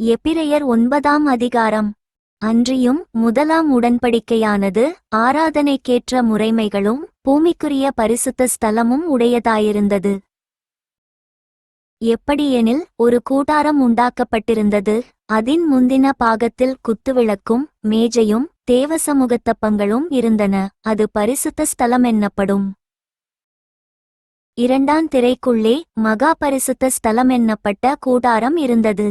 எபிரெயர் 9ஆம் அதிகாரம். அன்றியும் முதலாம் உடன்படிக்கையானது ஆராதனைக்கேற்ற முறைமைகளும் பூமிக்குரிய பரிசுத்த ஸ்தலமும் உடையதாயிருந்தது. எப்படியெனில் ஒரு கூடாரம் உண்டாக்கப்பட்டிருந்தது. அதின் முந்தின பாகத்தில் குத்துவிளக்கும் மேஜையும் தேவசமுகத்தப்பங்களும் இருந்தன. அது பரிசுத்த ஸ்தலம் என்னப்படும். இரண்டாம் திரைக்குள்ளே மகா பரிசுத்த ஸ்தலம் என்னப்பட்ட கூடாரம் இருந்தது.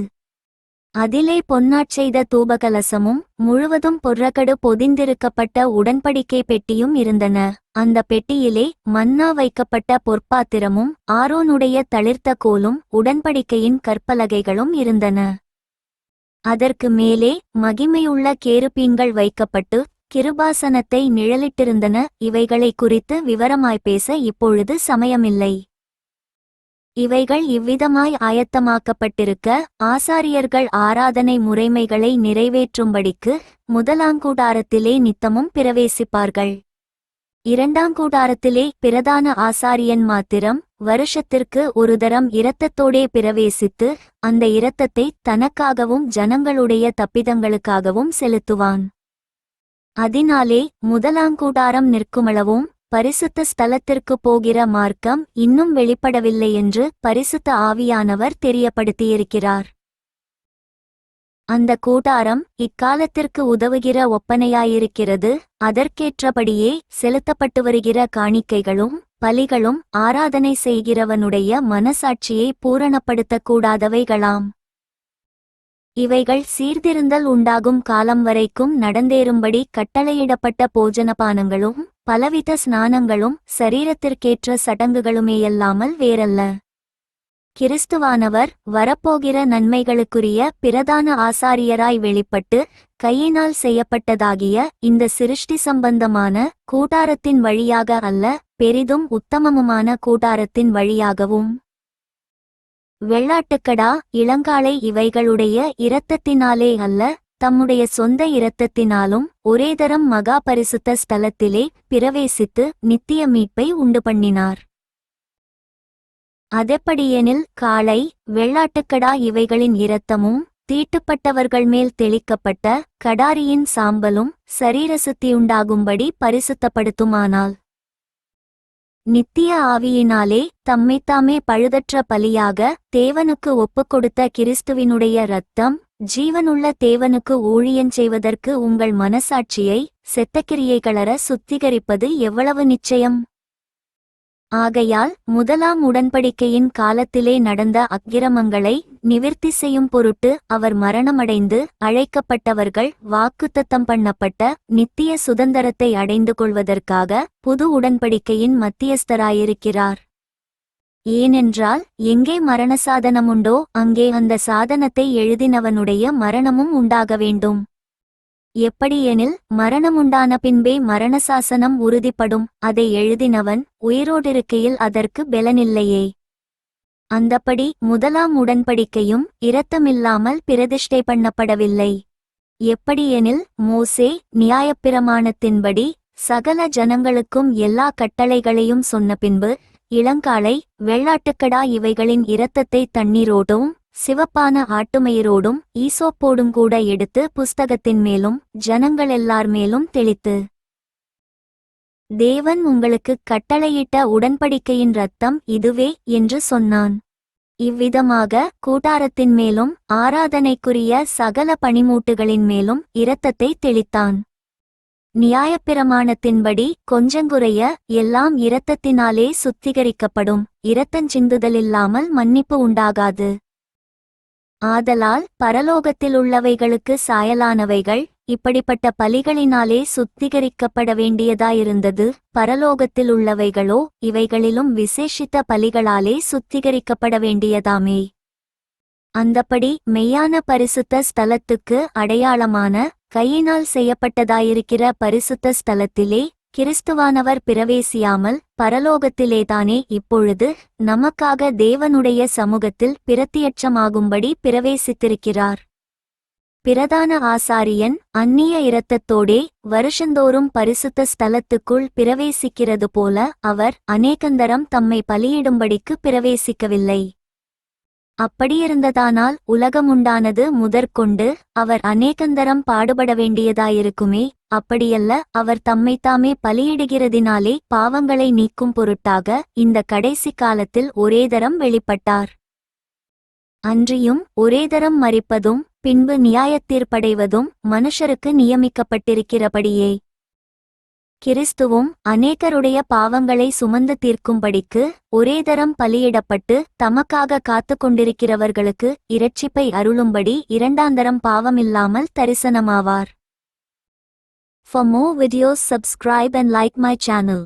அதிலே பொன்னாட்செய்த தூபகலசமும் முழுவதும் பொற்ரகடு பொதிந்திருக்கப்பட்ட உடன்படிக்கை பெட்டியும் இருந்தன. அந்த பெட்டியிலே மன்னா வைக்கப்பட்ட பொற்பாத்திரமும் ஆரோனுடைய தளிர்த்த கோலும் உடன்படிக்கையின் கற்பலகைகளும் இருந்தன. அதற்கு மேலே மகிமையுள்ள கேருபீன்கள் வைக்கப்பட்டு கிருபாசனத்தை நிழலிட்டிருந்தன. இவைகளை குறித்து விவரமாய் பேச இப்பொழுது சமயமில்லை. இவைகள் இவ்விதமாய் ஆயத்தமாக்கப்பட்டிருக்க ஆசாரியர்கள் ஆராதனை முறைமைகளை நிறைவேற்றும்படிக்கு முதலாங்கூடாரத்திலே நித்தமும் பிரவேசிப்பார்கள். இரண்டாங்கூடாரத்திலே பிரதான ஆசாரியன் மாத்திரம் வருஷத்திற்கு ஒரு தரம் இரத்தத்தோடே பிரவேசித்து அந்த இரத்தத்தை தனக்காகவும் ஜனங்களுடைய தப்பிதங்களுக்காகவும் செலுத்துவான். அதனாலே முதலாங்கூடாரம் நிற்குமளவும் பரிசுத்த ஸ்தலத்திற்கு போகிற மார்க்கம் இன்னும் வெளிப்படவில்லை என்று பரிசுத்த ஆவியானவர் தெரியப்படுத்தியிருக்கிறார். அந்த கூடாரம் இக்காலத்திற்கு உதவுகிற ஒப்பனையாயிருக்கிறது. அதற்கேற்றபடியே செலுத்தப்பட்டு வருகிற காணிக்கைகளும் பலிகளும் ஆராதனை செய்கிறவனுடைய மனசாட்சியை பூரணப்படுத்தக்கூடாதவைகளாம். இவைகள் சீர்திருந்தல் உண்டாகும் காலம் வரைக்கும் நடந்தேறும்படி கட்டளையிடப்பட்ட போஜனபானங்களும் பலவித ஸ்நானங்களும் சரீரத்திற்கேற்ற சடங்குகளுமேயல்லாமல் வேறல்ல. கிறிஸ்துவானவர் வரப்போகிற நன்மைகளுக்குரிய பிரதான ஆசாரியராய் வெளிப்பட்டு கையினால் செய்யப்பட்டதாகிய இந்த சிருஷ்டி சம்பந்தமான கூடாரத்தின் வழியாக அல்ல, பெரிதும் உத்தமமுமான கூடாரத்தின் வழியாகவும் வெள்ளாட்டுக்கடா இளங்காளை இவைகளுடைய இரத்தத்தினாலே அல்ல, தம்முடைய சொந்த இரத்தத்தினாலும் ஒரேதரம் மகா பரிசுத்த ஸ்தலத்திலே பிரவேசித்து நித்திய மீட்பை உண்டு பண்ணினார். அதெப்படியெனில் காளை வெள்ளாட்டுக்கடா இவைகளின் இரத்தமும் தீட்டுப்பட்டவர்கள் மேல் தெளிக்கப்பட்ட கடாரியின் சாம்பலும் சரீரசுத்தியுண்டாகும்படி பரிசுத்தப்படுத்துமானால் நித்திய ஆவியினாலே தம்மைத்தாமே பழுதற்ற பலியாக தேவனுக்கு ஒப்புக்கொடுத்த கிறிஸ்துவினுடைய இரத்தம் ஜீவனுள்ள தேவனுக்கு ஊழியஞ்செய்வதற்கு உங்கள் மனசாட்சியை செத்தக்கிரியைகளற சுத்திகரிப்பது எவ்வளவு நிச்சயம். ஆகையால் முதலாம் உடன்படிக்கையின் காலத்திலே நடந்த அக்கிரமங்களை நிவிர்த்தி செய்யும் பொருட்டு அவர் மரணமடைந்து அழைக்கப்பட்டவர்கள் வாக்குத்தத்தம் பண்ணப்பட்ட நித்திய சுதந்திரத்தை அடைந்து கொள்வதற்காக புது உடன்படிக்கையின் மத்தியஸ்தராயிருக்கிறார். ஏனென்றால் எங்கே மரண சாதனமுண்டோ அங்கே அந்த சாதனத்தை எழுதினவனுடைய மரணமும் உண்டாக வேண்டும். எப்படியெனில் மரணமுண்டான பின்பே மரணசாசனம் உறுதிப்படும். அதை எழுதினவன் உயிரோடிருக்கையில் அதற்கு பெலனில்லையே. அந்தப்படி முதலாம் உடன்படிக்கையும் இரத்தமில்லாமல் பிரதிஷ்டை பண்ணப்படவில்லை. எப்படியெனில் மோசே நியாயப்பிரமாணத்தின்படி சகல ஜனங்களுக்கும் எல்லா கட்டளைகளையும் சொன்ன பின்பு இளங்காளை வெள்ளாட்டுக்கடா இவைகளின் இரத்தத்தை தண்ணீரோடும் சிவப்பான ஆட்டுமயிரோடும் ஈசோப்போடும் கூட எடுத்து புஸ்தகத்தின் மேலும் ஜனங்களெல்லார் மேலும் தெளித்து தேவன் உங்களுக்கு கட்டளையிட்ட உடன்படிக்கையின் இரத்தம் இதுவே என்று சொன்னான். இவ்விதமாக கூடாரத்தின் மேலும் ஆராதனைக்குரிய சகல பணிமூட்டுகளின் மேலும் இரத்தத்தை தெளித்தான். நியாயப்பிரமாணத்தின்படி கொஞ்சங்குறைய எல்லாம் இரத்தத்தினாலே சுத்திகரிக்கப்படும். இரத்தஞ்சிந்துதலில்லாமல் மன்னிப்பு உண்டாகாது. ஆதலால் பரலோகத்திலுள்ளவைகளுக்கு சாயலானவைகள் இப்படிப்பட்ட பலிகளினாலே சுத்திகரிக்கப்பட வேண்டியதாயிருந்தது. பரலோகத்திலுள்ளவைகளோ இவைகளிலும் விசேஷித்த பலிகளாலே சுத்திகரிக்கப்பட வேண்டியதாமே. அந்தப்படி மெய்யான பரிசுத்த ஸ்தலத்துக்கு அடையாளமான கையினால் செய்யப்பட்டதாயிருக்கிற பரிசுத்த ஸ்தலத்திலே கிறிஸ்துவானவர் பிரவேசியாமல் பரலோகத்திலேதானே இப்பொழுது நமக்காக தேவனுடைய சமூகத்தில் பிரத்தியட்சமாகும்படி பிரவேசித்திருக்கிறார். பிரதான ஆசாரியன் அந்நிய இரத்தத்தோடே வருஷந்தோறும் பரிசுத்த ஸ்தலத்துக்குள் பிரவேசிக்கிறது போல அவர் அநேகந்தரம் தம்மை பலியிடும்படிக்கு பிரவேசிக்கவில்லை. அப்படியிருந்ததானால் உலகமுண்டானது முதற்கொண்டு அவர் அநேகந்தரம் பாடுபட வேண்டியதாயிருக்குமே. அப்படியல்ல, அவர் தம்மைத்தாமே பலியிடுகிறதினாலே பாவங்களை நீக்கும் பொருட்டாக இந்த கடைசி காலத்தில் ஒரேதரம் வெளிப்பட்டார். அன்றியும் ஒரேதரம் மரிப்பதும் பின்பு நியாயத்தீர்ப்படைவதும் மனுஷருக்கு நியமிக்கப்பட்டிருக்கிறபடியே கிறிஸ்துவும் அநேகருடைய பாவங்களை சுமந்து தீர்க்கும்படிக்கு ஒரேதரம் பலியிடப்பட்டு தமக்காக காத்து கொண்டிருக்கிறவர்களுக்கு இரட்சிப்பை அருளும்படி இரண்டாந்தரம் பாவமில்லாமல் தரிசனமாவார். For more videos, subscribe and like my channel.